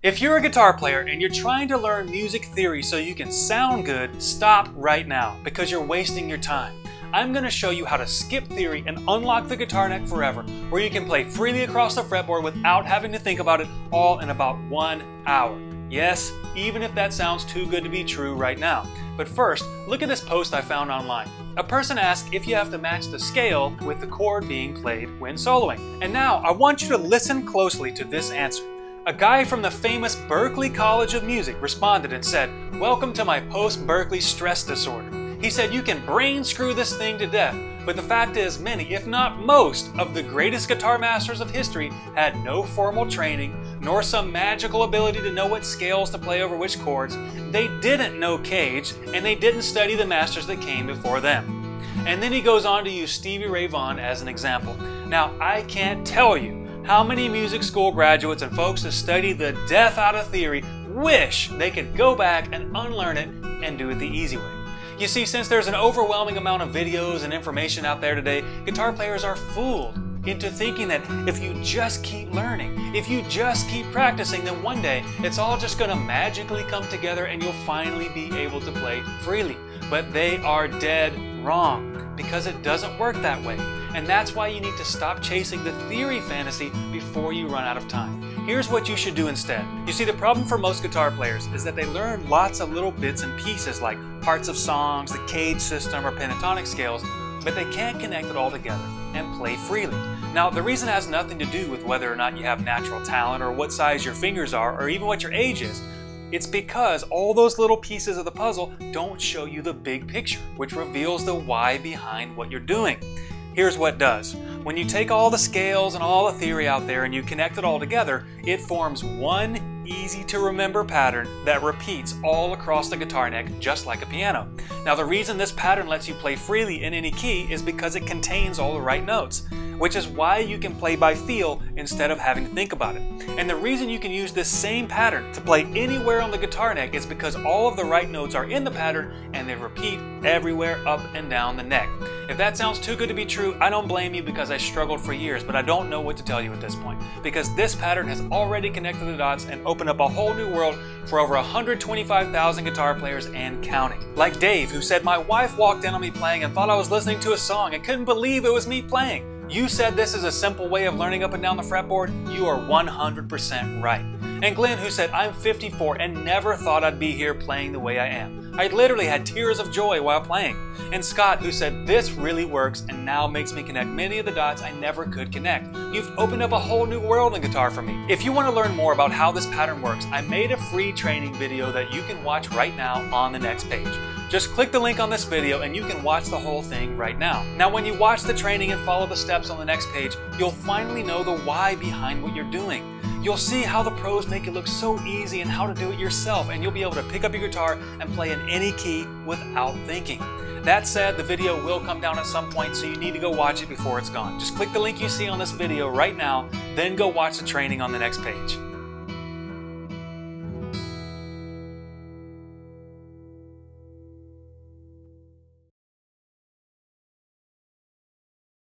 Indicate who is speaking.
Speaker 1: If you're a guitar player and you're trying to learn music theory so you can sound good, stop right now because you're wasting your time. I'm going to show you how to skip theory and unlock the guitar neck forever, where you can play freely across the fretboard without having to think about it, all in about 1 hour. Yes, even if that sounds too good to be true right now. But first, look at this post I found online. A person asked if you have to match the scale with the chord being played when soloing. And now I want you to listen closely to this answer. A guy from the famous Berklee College of Music responded and said, "Welcome to my post-Berklee stress disorder." He said you can brain screw this thing to death, but the fact is many, if not most, of the greatest guitar masters of history had no formal training, nor some magical ability to know what scales to play over which chords. They didn't know Cage, and they didn't study the masters that came before them. And then he goes on to use Stevie Ray Vaughan as an example. Now, I can't tell you how many music school graduates and folks that study the death out of theory wish they could go back and unlearn it and do it the easy way. You see, since there's an overwhelming amount of videos and information out there today, guitar players are fooled into thinking that if you just keep learning, if you just keep practicing, then one day it's all just going to magically come together and you'll finally be able to play freely. But they are dead wrong, because it doesn't work that way. And that's why you need to stop chasing the theory fantasy before you run out of time. Here's what you should do instead. You see, the problem for most guitar players is that they learn lots of little bits and pieces like parts of songs, the Cage system, or pentatonic scales, but they can't connect it all together and play freely. Now, the reason has nothing to do with whether or not you have natural talent or what size your fingers are or even what your age is. It's because all those little pieces of the puzzle don't show you the big picture, which reveals the why behind what you're doing. Here's what does. When you take all the scales and all the theory out there and you connect it all together, it forms one easy to remember pattern that repeats all across the guitar neck just like a piano. Now, the reason this pattern lets you play freely in any key is because it contains all the right notes, which is why you can play by feel instead of having to think about it. And the reason you can use this same pattern to play anywhere on the guitar neck is because all of the right notes are in the pattern and they repeat everywhere up and down the neck. If that sounds too good to be true, I don't blame you because I struggled for years, but I don't know what to tell you at this point, because this pattern has already connected the dots and opened up a whole new world for over 125,000 guitar players and counting. Like Dave, who said, "My wife walked in on me playing and thought I was listening to a song and couldn't believe it was me playing." You said this is a simple way of learning up and down the fretboard. You are 100% right. And Glenn, who said, "I'm 54 and never thought I'd be here playing the way I am. I literally had tears of joy while playing." And Scott, who said, "This really works and now makes me connect many of the dots I never could connect." You've opened up a whole new world in guitar for me. If you want to learn more about how this pattern works, I made a free training video that you can watch right now on the next page. Just click the link on this video and you can watch the whole thing right now. Now, when you watch the training and follow the steps on the next page, you'll finally know the why behind what you're doing. You'll see how the pros make it look so easy and how to do it yourself, and you'll be able to pick up your guitar and play in any key without thinking. That said, the video will come down at some point, so you need to go watch it before it's gone. Just click the link you see on this video right now, then go watch the training on the next page.